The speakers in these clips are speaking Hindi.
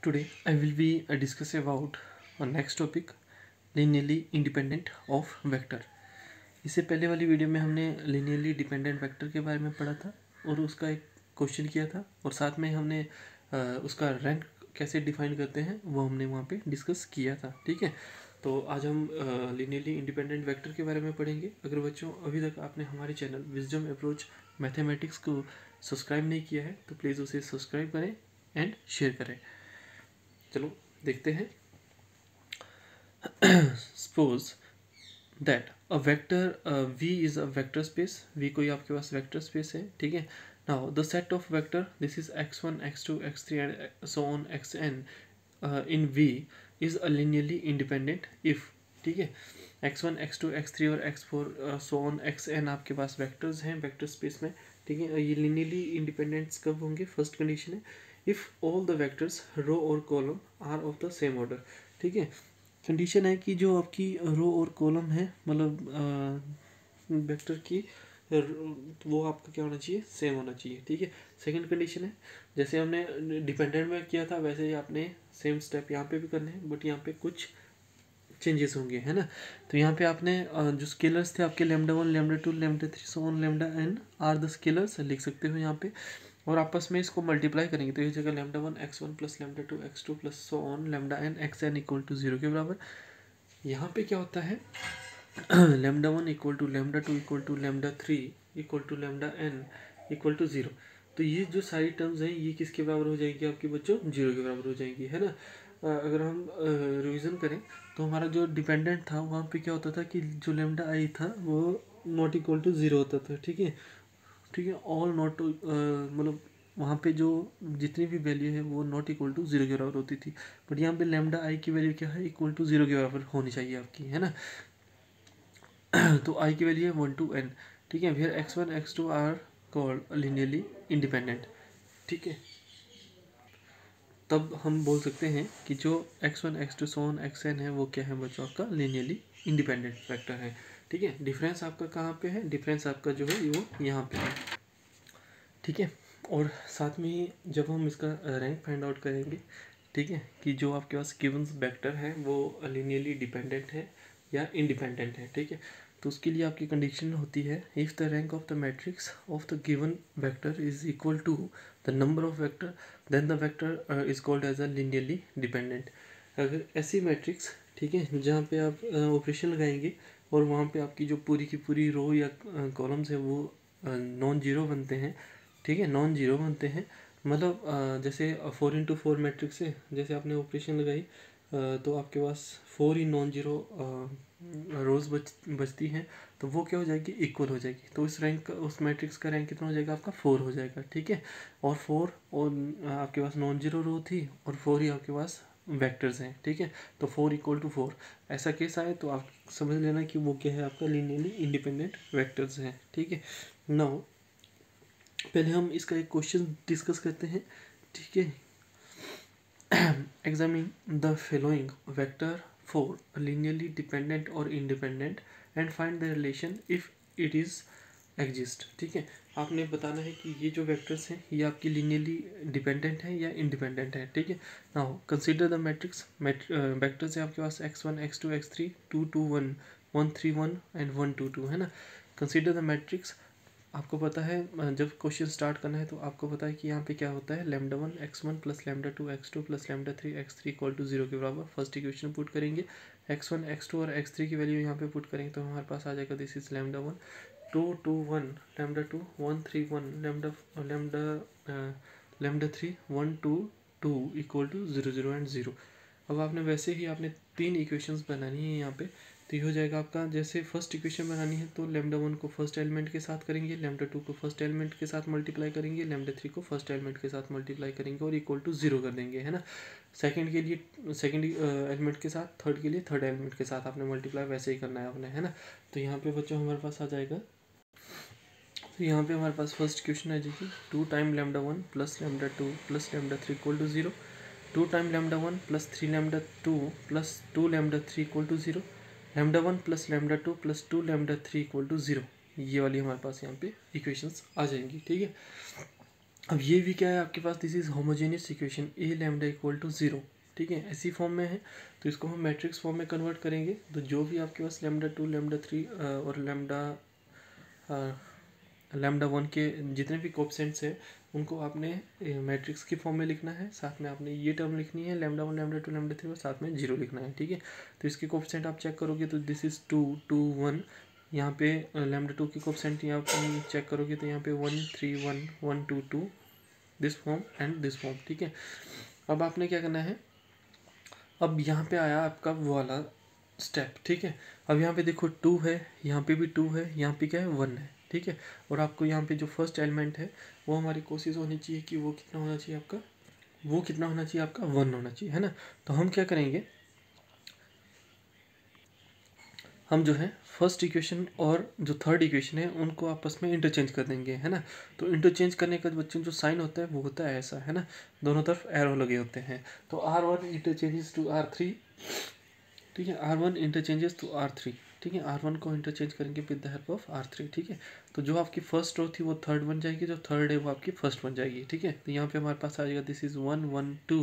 Today I will be discuss about next topic linearly independent of vector। इससे पहले वाली वीडियो में हमने linearly dependent vector के बारे में पढ़ा था और उसका एक क्वेश्चन किया था और साथ में हमने उसका रैंक कैसे डिफाइन करते हैं वो हमने वहाँ पे डिस्कस किया था। ठीक है, तो आज हम linearly independent vector के बारे में पढ़ेंगे। अगर बच्चों अभी तक आपने हमारे चैनल विजडम अप्रोच मैथमेटिक्स को सब्सक्राइब नहीं किया है तो प्लीज़ उसे सब्सक्राइब करें एंड शेयर करें। चलो देखते हैं। Suppose that a vector v is a vector space. v कोई आपके पास वेक्टर स्पेस है, ठीक है। Now the set of vector this is x1 x2 x3 and so on xn in v is a linearly independent if, ठीक है। x1 x2 x3 और x4 सो ऑन xn आपके पास वेक्टर्स हैं वेक्टर स्पेस में, ठीक है। ये लिनियरली इंडिपेंडेंट कब होंगे? फर्स्ट कंडीशन है if all the vectors row और column are of the same order, ठीक है। कंडीशन है कि जो आपकी रो और कॉलम है मतलब वेक्टर की वो आपका क्या होना चाहिए? सेम होना चाहिए, ठीक है। सेकंड कंडीशन है जैसे हमने डिपेंडेंट में किया था वैसे ही आपने सेम स्टेप यहाँ पे भी करने हैं, बट यहाँ पे कुछ चेंजेस होंगे, है ना। तो यहाँ पे आपने जो स्केलर्स थे आपके lambda 1 lambda 2 lambda 3 so on lambda n are the scalars लिख सकते हो यहाँ पे, और आपस में इसको मल्टीप्लाई करेंगे तो इस जगह lambda 1 x1 plus lambda 2 x2 plus so on lambda n xn equal to 0 के बराबर। यहाँ पे क्या होता है lambda 1 equal to lambda 2 equal to lambda 3 equal to lambda n equal to 0। तो ये जो सारी टर्म्स हैं ये किसके बराबर हो जाएंगी आपके बच्चों? 0 के बराबर हो जाएंगी, है ना। अगर हम रिवीजन करें तो हमारा जो डिपेंडेंट था वहाँ पे क्या होता था कि जो लैम्डा आई था वो नॉट इक्वल टू 0 होता था, ठीक है। ठीक है, ऑल नॉट मतलब वहाँ पे जो जितनी भी वैल्यू है वो नॉट इक्वल टू 0 के बराबर होती थी, बट यहाँ पे लैम्डा आई की वैल्यू क्या है? इक्वल टू 0 के बराबर होनी चाहिए आपकी, है ना। तो आई की वैल्यू है 1 to n, ठीक है। फिर x1 x2 are called linearly independent, ठीक है। तब हम बोल सकते हैं कि जो x1 x2 so on xn है वो क्या है बच्चों? आपका लिनियरली इंडिपेंडेंट वेक्टर है, ठीक है। डिफरेंस आपका कहाँ पे है? डिफरेंस आपका जो है वो यहाँ पे है, ठीक है। और साथ में ही जब हम इसका रैंक फाइंड आउट करेंगे, ठीक है, कि जो आपके पास गिवन वेक्टर है वो लिनियरली डिपेंडेंट है या इंडिपेंडेंट है, ठीक है। तो उसके लिए आपकी कंडीशन होती है if the rank of the matrix of the given vector is equal to the number of vector then the vector is called as a linearly dependent. अगर ऐसी मैट्रिक्स, ठीक है, जहाँ पे आप ऑपरेशन लगाएंगे और वहाँ पे आपकी जो पूरी की पूरी रो या कॉलम्स है वो नॉन जीरो बनते हैं, ठीक है, नॉन जीरो बनते हैं। मतलब जैसे 4x4 मैट्रिक्स है, जैसे आपने ऑपरेशन लगाई तो आपके पास 4 ही नॉन जीरो रोज बचती हैं, तो वो क्या हो जाएगी? इक्वल हो जाएगी। तो उस मैट्रिक्स का रैंक कितना हो जाएगा? आपका 4 हो जाएगा, ठीक है। और 4 और आपके पास नॉन जीरो रो थी और 4 ही आपके पास वेक्टर्स हैं, ठीक है। तो 4 इक्वल टू 4 ऐसा केस आए तो आप समझ लेना कि वो क्या है? आपका लिनियरली इंडिपेंडेंट वेक्टर्स हैं, ठीक है। नाउ पहले हम इसका एक क्वेश्चन डिस्कस करते हैं, ठीक है। Examine the following vector for linearly dependent और independent and find the relation if it is exist, ठीक है। आपने बताना है कि ये जो वेक्टर्स हैं ये आपकी लिनियरली डिपेंडेंट है या इंडिपेंडेंट है, ठीक है। Now consider the matrix vectors है आपके पास x1 x2 x3 2 2 1 1 3 1 एंड 1 2 2, है ना। कंसीडर द मैट्रिक्स, आपको पता है जब क्वेश्चन स्टार्ट करना है तो आपको पता है कि यहाँ पे क्या होता है? Lambda 1 x1 plus lambda 2 x2 plus lambda 3 x3 equal to 0 के बराबर फर्स्ट इक्वेशन पुट करेंगे। x1 x2 और x3 की वैल्यू यहाँ पे पुट करेंगे तो हमारे पास आ जाएगा this is lambda 1 2 2 1 lambda 2 1 3 1 lambda lambda lambda 3 1 2 2 equal to 0 0 and 0। अब आपने वैसे ही आपने 3 इक्वेशंस बनानी है यहाँ पे, तो ये हो जाएगा आपका। जैसे फर्स्ट इक्वेशन बनानी है तो लैम्डा 1 को फर्स्ट एलिमेंट के साथ करेंगे, लैम्डा 2 को फर्स्ट एलिमेंट के साथ मल्टीप्लाई करेंगे, लैम्डा 3 को फर्स्ट एलिमेंट के साथ मल्टीप्लाई करेंगे और इक्वल टू 0 कर देंगे, है ना। सेकंड के लिए सेकंड एलिमेंट के साथ, थर्ड के लिए थर्ड एलिमेंट के साथ आपने मल्टीप्लाई वैसे ही करना है आपने, है ना। तो यहाँ पे बच्चों हमारे पास आ जाएगा, तो यहाँ पे हमारे पास फर्स्ट इक्वेशन आ जाएगी 2 time lambda 1 plus lambda 2 plus lambda 3 equal to 0, 2 time lambda 1 plus 3 lambda 2 plus 2 lambda 3 equal to 0, lambda 1 plus lambda 2 plus 2 lambda 3 equal to 0। ये वाली हमारे पास यहाँ पे इक्वेशंस आ जाएंगी, ठीक है। अब ये भी क्या है आपके पास, this is homogeneous equation A lambda equal to 0, ठीक है, ऐसी फॉर्म में है। तो इसको हम मैट्रिक्स फॉर्म में कन्वर्ट करेंगे, तो जो भी आपके पास लैम्डा 2 लैम्डा 3 और लैम्डा 1 के जितने भी कोएफिशिएंट्स हैं उनको आपने मैट्रिक्स की फॉर्म में लिखना है, साथ में आपने ये टर्म लिखनी है लैम्डा 1 लैम्डा 2 लैम्डा 3 और साथ में 0 लिखना है, ठीक है। तो इसके कोएफिशिएंट आप चेक करोगे तो दिस इज 2 2 1, यहाँ पे लैम्डा 2 की कोएफिशिएंट यहाँ पे चेक करोगे तो यहाँ पे 1 3 1 1 2 2, this form and this form, ठीक है। अब आपने क्या करना है, अब यहाँ पे आया आपका वो वाला स्टेप, ठीक है। अब यहाँ पे देखो 2 है, यहाँ पे भी 2 है, यहाँ पे क्या है 1 है, ठीक है। और आपको यहाँ पे जो फर्स्ट एलिमेंट है वो हमारी कोशिश होनी चाहिए कि वो कितना होना चाहिए आपका, वो कितना होना चाहिए आपका 1 होना चाहिए, है ना। तो हम क्या करेंगे, हम जो है फर्स्ट इक्वेशन और जो थर्ड इक्वेशन है उनको आपस में इंटरचेंज कर देंगे, है ना। तो इंटरचेंज करने का बच्चों जो साइन होता है वो होता है ऐसा, है ना, दोनों तरफ एरो लगे होते हैं। तो R1 इंटरचेंजेस टू R3, ठीक है, R1 इंटरचेंजेस टू R3, ठीक है, R1 को इंटरचेंज करेंगे with the help of R3, ठीक है। तो जो आपकी फर्स्ट रो थी वो थर्ड बन जाएगी, जो थर्ड है वो आपकी फर्स्ट बन जाएगी, ठीक है। तो यहाँ पे हमारे पास आ जाएगा दिस इज 1 1 2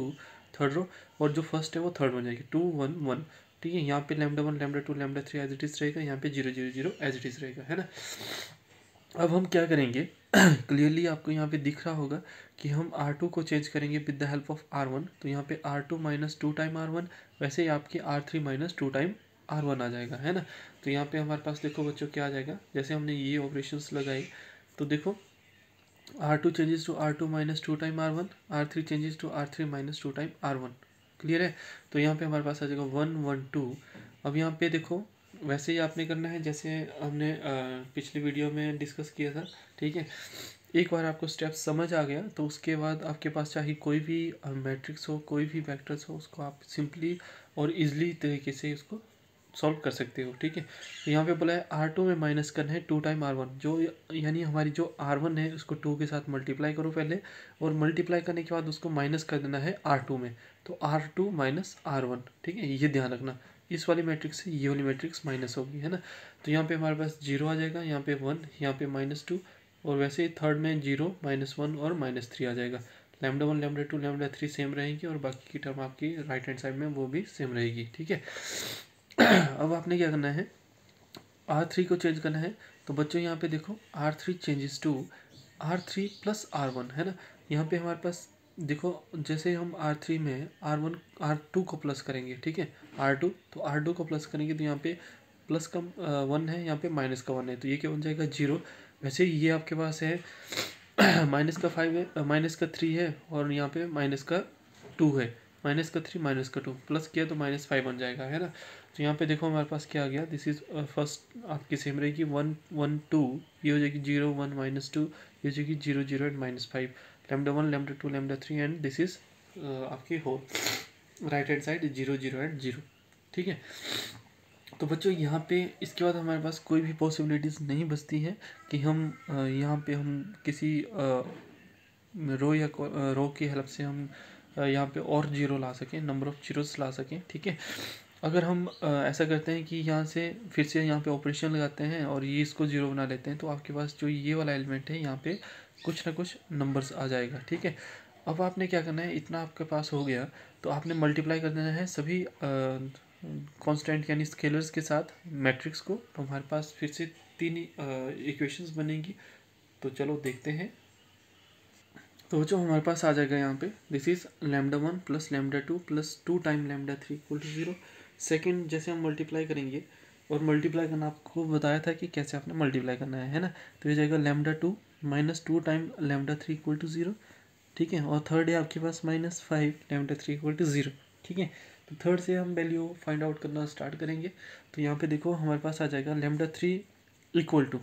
थर्ड रो, और जो फर्स्ट है वो थर्ड बन जाएगी 2 1 1, ठीक है। यहाँ पे lambda 1 lambda 2 lambda 3 as it is रहेगा, यहाँ पे 0 0 0 एज इट इज रहेगा, है ना। अब हम क्या करेंगे क्लियरली आपको यहाँ पे दिख रहा होगा कि हम R2 को चेंज करेंगे with the help of R1। तो यहाँ पे R2 माइनस 2 टाइम R1, वैसे ही आपके R3 माइनस 2 टाइम R1 आ जाएगा, है ना। तो यहाँ पे हमारे पास देखो बच्चों क्या आ जाएगा, जैसे हमने ये ऑपरेशंस लगाए तो देखो R2 changes to R2 minus 2 time R1, R3 changes to R3 minus 2 time R1, clear है। तो यहाँ पे हमारे पास आ जाएगा 1 1 2। अब यहाँ पे देखो वैसे ही आपने करना है जैसे हमने पिछली वीडियो में डिस्कस किया था, ठीक है। एक बार आपको स्टेप्स समझ आ गया तो उसके बाद आपके पास चाहे कोई भी मैट्रिक्स हो, कोई भी वेक्टर्स हो, उसको आप सिंपली और इजीली तरीके से उसको सॉल्व कर सकते हो, ठीक है। तो यहाँ पे बोला है R2 में माइनस करना है 2 टाइम R1, जो यानी हमारी जो R1 है उसको 2 के साथ मल्टीप्लाई करो पहले, और मल्टीप्लाई करने के बाद उसको माइनस कर देना है R2 में, तो R2 माइनस R1, ठीक है, ये ध्यान रखना। इस वाली मैट्रिक्स से ये वाली मैट्रिक्स माइनस होगी, है ना। तो यहाँ पे हमारे पास 0 आ जाएगा, यहाँ पे 1, यहाँ पे -2, और वैसे ही थर्ड में 0 -1 और -3 आ जाएगा। लैम्डा 1 लैम्डा 2 लैम्डा 3 सेम रहेंगी और बाकी की टर्म आपकी राइट हैंड साइड में वो भी सेम रहेगी, ठीक है। अब आपने क्या करना है, R3 को चेंज करना है। तो बच्चों यहाँ पे देखो R3 changes to R3 plus R1, है ना। यहाँ पे हमारे पास देखो जैसे हम R3 में R1 R2 को प्लस करेंगे, ठीक है, R2, तो R2 को प्लस करेंगे तो यहाँ पे प्लस का 1 है, यहाँ पे माइनस का 1 है, तो ये क्या बन जाएगा 0। वैसे ये आपके पास है माइनस का 5 है, माइनस का 3 है, और यहाँ पे माइनस का 2 है, माइनस का 3 माइनस का 2 प्लस किया तो -5 बन जाएगा, है ना। तो यहाँ पे देखो हमारे पास क्या आ गया, दिस इज फर्स्ट आपकी सेम रहेगी 1 1 2, ये हो जाएगी 0 1 -2, ये हो जाएगी 0 0 and -5, lambda 1 lambda 2 lambda 3 and this is आपकी whole right hand side 0 0 and 0, ठीक है। तो बच्चों यहाँ पे इसके बाद हमारे पास कोई भी पॉसिबिलिटीज़ नहीं बचती है कि हम यहाँ पे हम किसी रो या रो की हेल्प से हम यहाँ पे और जीरो ला सकें, नंबर ऑफ जीरोस ला सकें, ठीक है। अगर हम ऐसा करते हैं कि यहाँ से फिर से यहाँ पे ऑपरेशन लगाते हैं और ये इसको जीरो बना लेते हैं, तो आपके पास जो ये वाला एलिमेंट है यहाँ पे कुछ ना कुछ नंबर्स आ जाएगा, ठीक है। अब आपने क्या करना है, इतना आपके पास हो गया तो आपने मल्टीप्लाई कर देना है सभी कांस्टेंट यानी स्केलर्स के साथ मैट्रिक्स को, तो हमारे पास फिर से 3 इक्वेशंस बनेंगी। तो चलो देखते हैं। तो जो हमारे पास आ जाएगा यहाँ पे this is lambda 1 plus lambda 2 plus 2 time lambda 3 equal to 0। Second जैसे हम मल्टीप्लाई करेंगे, और मल्टीप्लाई करना आपको बताया था कि कैसे आपने मल्टीप्लाई करना है ना। तो ये जाएगा lambda 2 minus 2 time lambda 3 equal to 0, ठीक है। और थर्ड है आपके पास -5 लैम्डा 3 इक्वल टू 0, ठीक है। तो थर्ड से हम वैल्यू फाइंड आउट करना स्टार्ट करेंगे। तो यहाँ पे देखो हमारे पास आ जाएगा लैम्डा 3 इक्वल टू,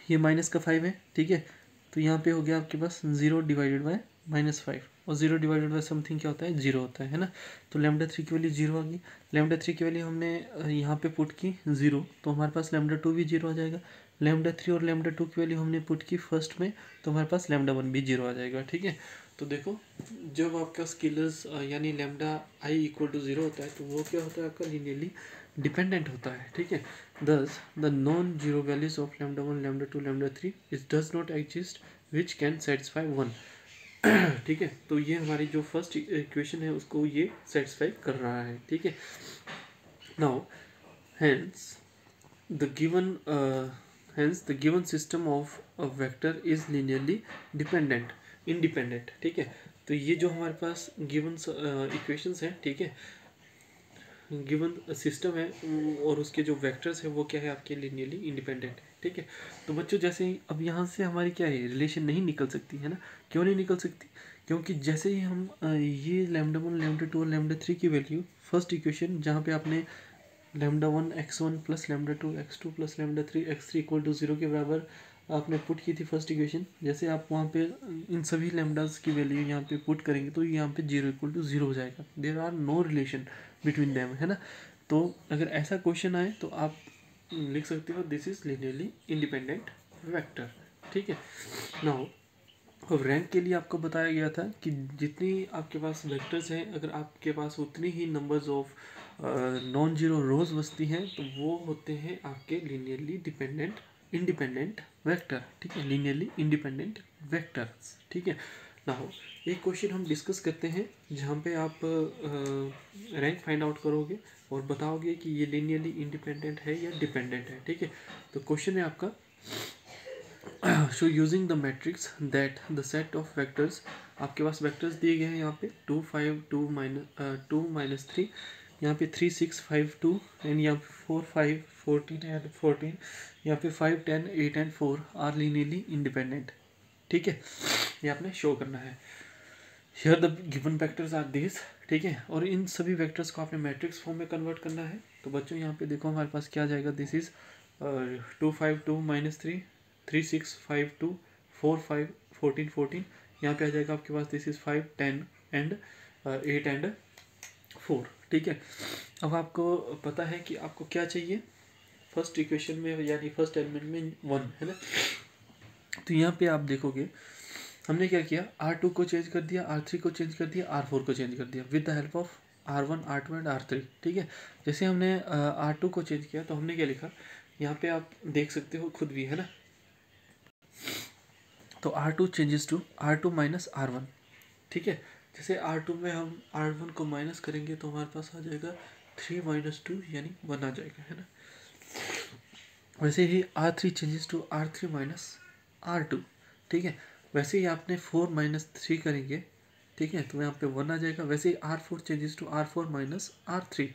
ये माइनस का 5 है, ठीक है। तो यहाँ पे हो गया आपके पास 0 डिवाइडेड बाय -5, और 0 डिवाइडेड बाय समथिंग क्या होता है 0 होता है ना। तो लैम्डा 3 की वैल्यू 0 आ गई, लैम्डा 3 की वैल्यू हमने यहाँ पे पुट की 0, तो हमारे पास लैम्डा 2 भी 0 आ जाएगा। लैम्डा 3 और लैम्डा 2 की वैल्यू हमने पुट की फर्स्ट में, तो हमारे पास लैम्डा 1 भी 0 आ जाएगा, ठीक है। तो देखो जब आपका स्केलर्स यानी लैम्डा आई इक्वल टू 0 होता है तो वो क्या होता है आपका लीनियरली डिपेंडेंट होता है, ठीक है। Thus, the non-zero values of lambda 1, lambda 2, lambda 3 is does not exist which can satisfy 1। ठीक है, तो ये हमारी जो फर्स्ट इक्वेशन है उसको ये सेटिस्फाई कर रहा है। ठीक है, now hence the given system of a vector is linearly independent. ठीक है, तो ये जो हमारे पास गिवन इक्वेशंस हैं, ठीक है, गिवन सिस्टम है और उसके जो वेक्टर्स है वो क्या है आपके लीनियरली इंडिपेंडेंट है। ठीक है, तो बच्चों जैसे ही अब यहाँ से हमारी क्या है रिलेशन नहीं निकल सकती है ना। क्यों नहीं निकल सकती? क्योंकि जैसे ही हम ये λ1 λ2 और λ3 की वैल्यू फर्स्ट इक्वेशन जहाँ पे आपने λ1 x1 plus λ2 x2 plus λ3 x3 equal to 0 के बराबर आपने पुट की थी फर्स्ट इक्वेशन, जैसे आप वहाँ पे इन सभी लैम्डास की वैल्यू यहाँ पे पुट करेंगे तो यहाँ पे 0 इक्वल टू 0 हो जाएगा। There are no relation between them, है ना। तो अगर ऐसा क्वेश्चन आए तो आप लिख सकते हो this is linearly independent vector. ठीक है, नाउ अब रैंक के लिए आपको बताया गया था कि जितनी आपके पास वेक्टर्स हैं, अगर आपके पास उतनी ही numbers of non zero rows बचती हैं तो वो होते हैं आपके लीनियरली इंडिपेंडेंट वेक्टर। ठीक है, लीनियरली इंडिपेंडेंट वेक्टर्स। ठीक है, नाउ एक क्वेश्चन हम डिस्कस करते हैं जहाँ पे आप रैंक फाइंड आउट करोगे और बताओगे कि ये लीनियरली इंडिपेंडेंट है या डिपेंडेंट है। ठीक है, तो क्वेश्चन है आपका show using the matrix that the set of vectors, आपके पास वेक्टर्स दिए गए हैं यहाँ पे 2 5 2 माइनस 3, यहाँ पे 3 6 5 2 एंड यहाँ पे 4 5 14 एंड 14, यहाँ पे 5 10 8 एंड 4 आर लीनियरली इंडिपेंडेंट। ठीक है, ये आपने शो करना है। Here the given vectors are this. ठीक है, और इन सभी वेक्टर्स को आपने मैट्रिक्स फॉर्म में कन्वर्ट करना है। तो बच्चों यहाँ पे देखो हमारे पास क्या जाएगा, दिस इज 2 5 2 माइनस 3 3 6 5 2 4 5 14 14, यहाँ पे आ जाएगा आपके पास दिस इज 5 10 एंड 8 एंड 4। ठीक है, अब आपको पता है कि आपको क्या चाहिए फर्स्ट इक्वेशन में, यानी फर्स्ट एलिमेंट में 1 है ना। तो यहाँ पे आप देखोगे हमने क्या किया, R2 को चेंज कर दिया, R3 को चेंज कर दिया, R4 को चेंज कर दिया with the help of R1 R2 and R3। ठीक है, जैसे हमने R2 को चेंज किया तो हमने क्या लिखा, यहाँ पे आप देख सकते हो खुद भी, है ना। तो R2 changes to R2 minus R1। ठीक है, जैसे R2 में हम R1 को माइनस करेंगे तो हमारे पास आ जाएगा 3 माइनस 2 यानी 1 आ जाएगा, है ना। वैसे ही R3 changes to R3 minus R2। ठीक है, वैसे ही आपने 4 माइनस 3 करेंगे, ठीक है, तो यहाँ पे 1 आ जाएगा। वैसे ही R4 changes to R4 minus R3,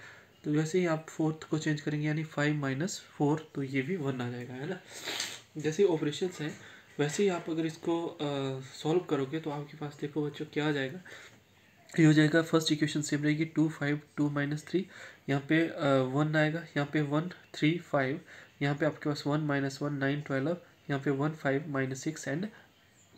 तो वैसे ही आप फोर्थ को चेंज करेंगे यानी 5 माइनस 4, तो ये भी 1 आ जाएगा, है ना। जैसे ऑपरेशंस हैं वैसे ही आप अगर इसको सॉल्व करोगे तो आपके पास देखो बच्चों क्या आ जाएगा, ये हो जाएगा फर्स्ट इक्वेशन सेम रहेगी 2 5 2 माइनस 3, यहाँ पे 1 आएगा, यहाँ पे 1 3 5, यहाँ पे आपके पास 1 माइनस 1 9 12, यहाँ पे 1 5 माइनस 6 एंड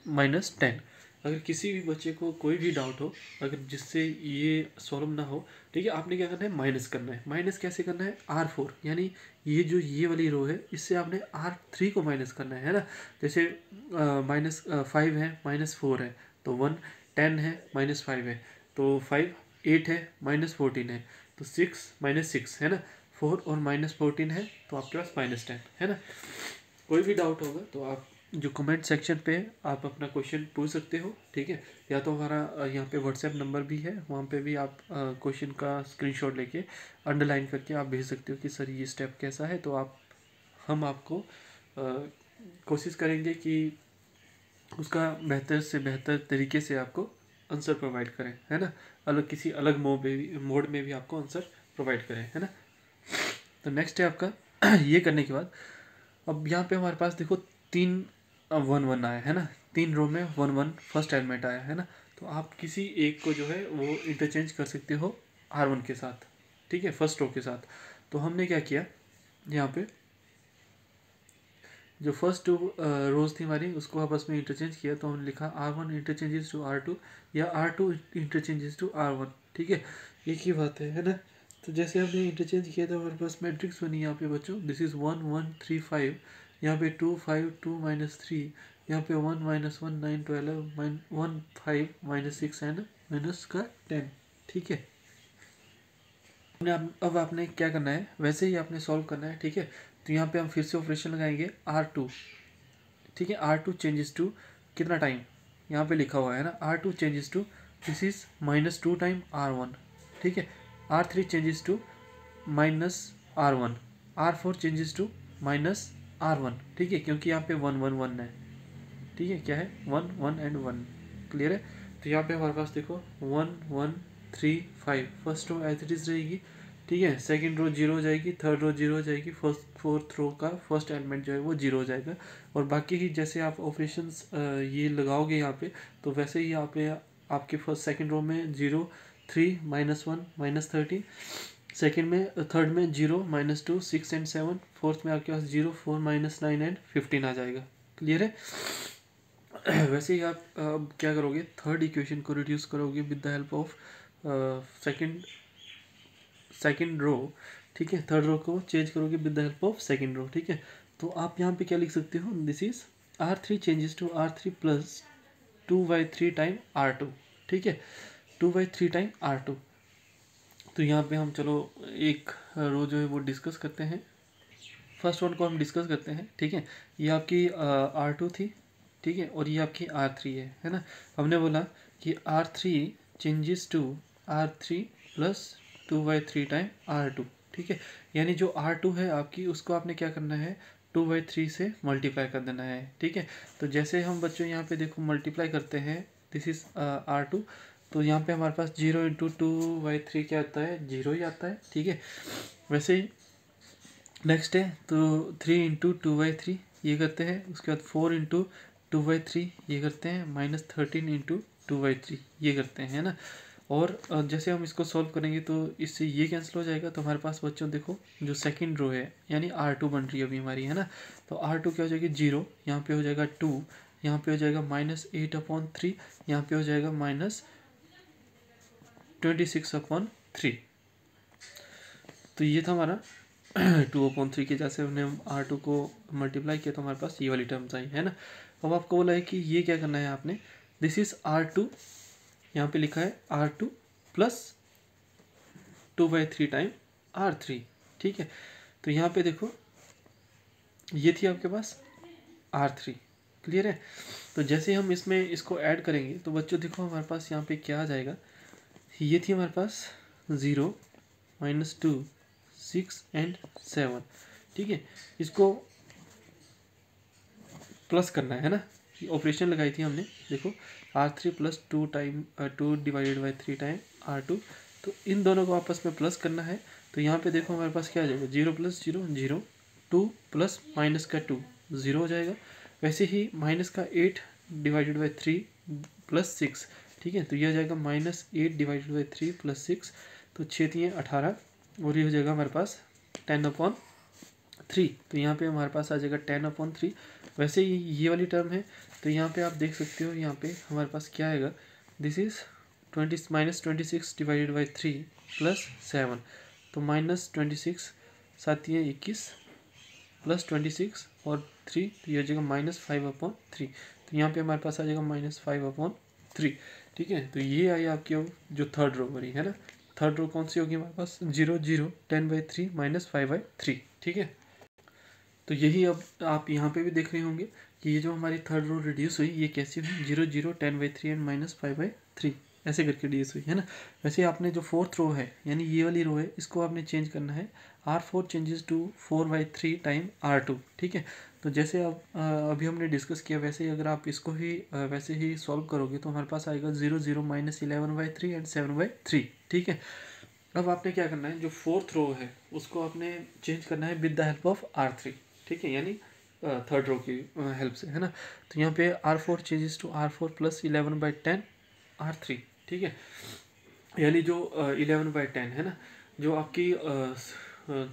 माइनस 10। अगर किसी भी बच्चे को कोई भी डाउट हो, अगर जिससे ये सॉल्व ना हो, ठीक है, आपने क्या करना है, माइनस करना है। माइनस कैसे करना है, R4 यानी ये जो ये वाली रो है इससे आपने R3 को माइनस करना है ना। जैसे माइनस 5 है माइनस 4 है तो 1, 10 है माइनस 5 है तो 5, 8 है माइनस 14 है तो 6 माइनस 6 है ना, 4 और माइनस 14 है तो आपके पास माइनस 10 है ना। कोई भी डाउट होगा तो आप जो कमेंट सेक्शन पे आप अपना क्वेश्चन पूछ सकते हो। ठीक है, या तो हमारा यहाँ पे व्हाट्सएप नंबर भी है, वहाँ पे भी आप क्वेश्चन का स्क्रीनशॉट लेके अंडरलाइन करके आप भेज सकते हो कि सर ये स्टेप कैसा है। तो हम आपको कोशिश करेंगे कि उसका बेहतर से बेहतर तरीके से आपको आंसर प्रोवाइड करें, है ना। किसी अलग मोड में भी आपको आंसर प्रोवाइड करें, है ना। तो नेक्स्ट है आपका ये करने के बाद अब यहाँ पे हमारे पास देखो 3 1 1 आया है ना, 3 रो में 1 1 फर्स्ट एलिमेंट आया है ना। तो आप किसी एक को जो है वो इंटरचेंज कर सकते हो R1 के साथ, ठीक है, फर्स्ट रो के साथ। तो हमने क्या किया, यहाँ पे जो फर्स्ट 2 रोज थी हमारी उसको आपस में इंटरचेंज किया, तो हमने लिखा R1 इंटरचेंजेस टू R2 या R2 इंटरचेंजेस टू R1। ठीक है, एक ही बात है ना। तो जैसे हमने इंटरचेंज किया था हमारे पास मैट्रिक्स बनी यहाँ पे बच्चों, दिस इज 1 1 3 5, यहाँ पे 2 5 2 माइनस 3, यहाँ पे 1 माइनस 1 9 12 1 5 माइनस 6 एंड माइनस का 10। ठीक है, अब आपने क्या करना है, वैसे ही आपने सॉल्व करना है। ठीक है, तो यहाँ पे हम फिर से ऑपरेशन लगाएंगे R2। ठीक है, R2 चेंजेस टू कितना टाइम यहाँ पे लिखा हुआ है ना, R2 changes to, this is -2 time R1, ठीक है। R3 changes to -R1, R4 changes to -R1, ठीक है, क्योंकि यहाँ पे 1 1 1 है, ठीक है, क्या है 1 1 एंड 1, क्लियर है। तो यहाँ पे हमारे पास देखो 1 1 3 5, first row as it is रहेगी, ठीक है, सेकंड रो 0 हो जाएगी, थर्ड रो 0 हो जाएगी, फोर्थ रो का फर्स्ट एलिमेंट जो है वो 0 हो जाएगा, और बाकी ही जैसे आप ऑपरेशंस ये लगाओगे यहाँ पे, तो वैसे ही यहाँ पे आपके फर्स्ट सेकंड रो में 0 3 -1 -13, सेकंड में थर्ड में 0 -2 6 एंड 7, फोर्थ में आपके पास 0 4 -9 एंड 15 आ जाएगा, क्लियर है। वैसे ही आप क्या करोगे, थर्ड इक्वेशन को रिड्यूस करोगे with the help of second row, ठीक है, थर्ड रो को चेंज करोगे with the help of second row, ठीक है। तो आप यहाँ पे क्या लिख सकते हो, this is R3 changes to R3 plus 2/3 time R2, ठीक है, 2/3 टाइम R2। तो यहाँ पे हम चलो एक रो जो है वो डिस्कस करते हैं, फर्स्ट वन को हम डिस्कस करते हैं, ठीक है। ये आपकी R2 थी, ठीक है, और ये आपकी R3 है ना। हमने बोला कि R3 changes to R3 plus 2/3 time R2, ठीक है, यानी जो R2 है आपकी, उसको आपने क्या करना है, 2/3 से मल्टीप्लाई कर देना है, ठीक है। तो जैसे हम बच्चों यहाँ पे देखो मल्टीप्लाई करते हैं, दिस इज R2, तो यहाँ पे हमारे पास 0 इंटू 2/3 क्या आता है, 0 ही आता है, ठीक है। वैसे ही नेक्स्ट है तो 3 इंटू 2/3 ये करते हैं, उसके बाद 4 इंटू 2/3 ये करते हैं, -13 इंटू 2/3 ये करते हैं, है ना। और जैसे हम इसको सॉल्व करेंगे तो इससे ये कैंसिल हो जाएगा, तो हमारे पास बच्चों देखो जो सेकंड रो है यानी R2 बन रही है अभी हमारी, है ना। तो R2 क्या हो जाएगी 0, यहाँ पे हो जाएगा 2, यहाँ पे हो जाएगा -8/3, यहाँ पे हो जाएगा -26/3। तो ये था हमारा 2/3 के, जैसे हमने R2 को मल्टीप्लाई किया तो हमारे पास ये वाली टर्म्स आई, है ना। अब आपको बोला है कि ये क्या करना है आपने, दिस इज R2, यहाँ पे लिखा है R2 प्लस 2/3 टाइम R3, ठीक है। तो यहाँ पे देखो ये थी आपके पास R3, क्लियर है। तो जैसे हम इसमें इसको ऐड करेंगे तो बच्चों देखो हमारे पास यहाँ पे क्या आ जाएगा, ये थी हमारे पास 0 -2 6 एंड 7, ठीक है, इसको प्लस करना है ना, ऑपरेशन लगाई थी हमने, देखो R3 प्लस 2/3 टाइम R2, तो इन दोनों को आपस में प्लस करना है। तो यहाँ पे देखो हमारे पास क्या आ जाएगा, 0 + 0 0, 2 प्लस माइनस का 2 0 हो जाएगा, वैसे ही -8/3 प्लस 6, ठीक है, तो ये हो जाएगा -8/3 प्लस 6, तो 6 × 18, और ये हो जाएगा हमारे पास 10/3, तो यहाँ पे हमारे पास आ जाएगा 10/3। वैसे ही ये वाली टर्म है, तो यहाँ पे आप देख सकते हो, यहाँ पे हमारे पास क्या आएगा, दिस इज -26/3 प्लस 7, तो -26 7 × 21 प्लस 26 और 3, तो ये हो जाएगा -5/3, तो यहाँ पे हमारे पास आ जाएगा -5/3, ठीक है। तो ये आई आपकी जो थर्ड रो बनी है ना, थर्ड रो कौन सी होगी हमारे पास, 0 0 10/3 -5/3, ठीक है। तो यही अब आप यहाँ पे भी देख रहे होंगे कि ये जो हमारी थर्ड रो रिड्यूस हुई ये कैसी हुई, 0 0 10/3 एंड -5/3 ऐसे करके रिड्यूस हुई, है ना। वैसे आपने जो फोर्थ रो है यानी ये वाली रो है, इसको आपने चेंज करना है, R4 changes to 4/3 time R2, ठीक है। तो जैसे अब अभी हमने डिस्कस किया, वैसे ही अगर आप इसको ही वैसे ही सॉल्व करोगे तो हमारे पास आएगा 0 0 -11/3 एंड 7/3, ठीक है। अब आपने क्या करना है, जो फोर्थ रो है उसको आपने चेंज करना है with the help of R3, ठीक है, यानी थर्ड रो की हेल्प से, है ना। तो यहाँ पे R4 changes to R4 plus 11/10 R3, ठीक है, यानी जो 11/10 है ना, जो आपकी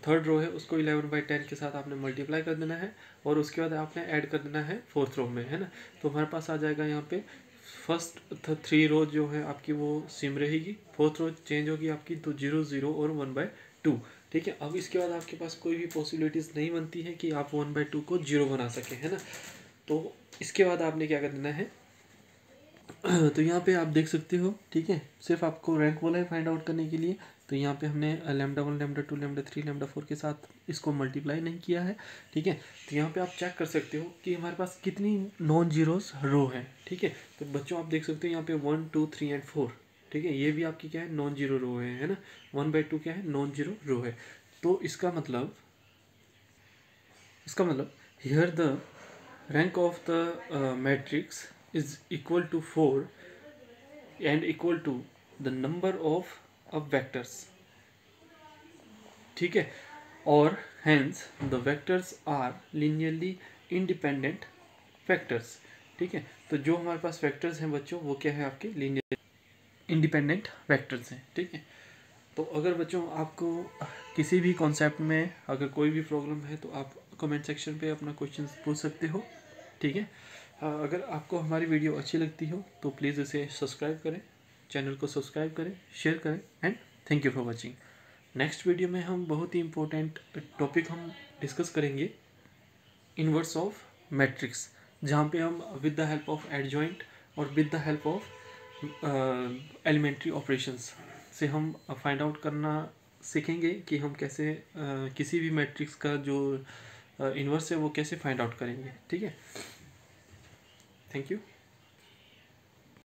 थर्ड रो है उसको 11/10 के साथ आपने मल्टीप्लाई कर देना है, और उसके बाद आपने ऐड कर देना है फोर्थ रो में, है ना। तो हमारे पास आ जाएगा यहाँ पे फर्स्ट 3 रो जो है आपकी वो सेम रहेगी, फोर्थ रो चेंज होगी आपकी, तो 0 0 और 1/2, ठीक है। अब इसके बाद आपके पास कोई भी पॉसिबिलिटीज़ नहीं बनती है कि आप 1/2 को 0 बना सकें, है ना। तो इसके बाद आपने क्या कर देना है, तो यहाँ पे आप देख सकते हो, ठीक है, सिर्फ आपको रैंक बोला है फाइंड आउट करने के लिए। तो यहाँ पे हमने लैम्डा 1, लैम्डा 2, लैम्डा 3, लैम्डा 4 के साथ इसको मल्टीप्लाई नहीं किया है, ठीक है। तो यहाँ पे आप चेक कर सकते हो कि हमारे पास कितनी नॉन जीरोस रो है, ठीक है। तो बच्चों आप देख सकते हो यहाँ पे 1, 2, 3 एंड 4, ठीक है, ये भी आपकी क्या है, नॉन जीरो रो है ना। 1/2 क्या है, नॉन जीरो रो है। तो इसका मतलब here the rank of the matrix is equal to 4 and equal to the number of vectors, ठीक है। और hence the vectors are linearly independent vectors, ठीक है। तो जो हमारे पास वेक्टर्स हैं बच्चों वो क्या है, आपके लीनियर इंडिपेंडेंट वेक्टर्स हैं, ठीक है। तो अगर बच्चों आपको किसी भी कॉन्सेप्ट में अगर कोई भी प्रॉब्लम है तो आप कमेंट सेक्शन पे अपना क्वेश्चन पूछ सकते हो, ठीक है। अगर आपको हमारी वीडियो अच्छी लगती हो तो प्लीज़ इसे सब्सक्राइब करें, चैनल को सब्सक्राइब करें, शेयर करें and thank you for watching. Next video में हम बहुत ही इंपॉर्टेंट टॉपिक हम डिस्कस करेंगे, इनवर्स ऑफ मैट्रिक्स, जहाँ पे हम with the help of adjoint और with the help of elementary operations से हम फाइंड आउट करना सीखेंगे कि हम कैसे किसी भी मैट्रिक्स का जो इन्वर्स है वो कैसे फाइंड आउट करेंगे, ठीक है। Thank you.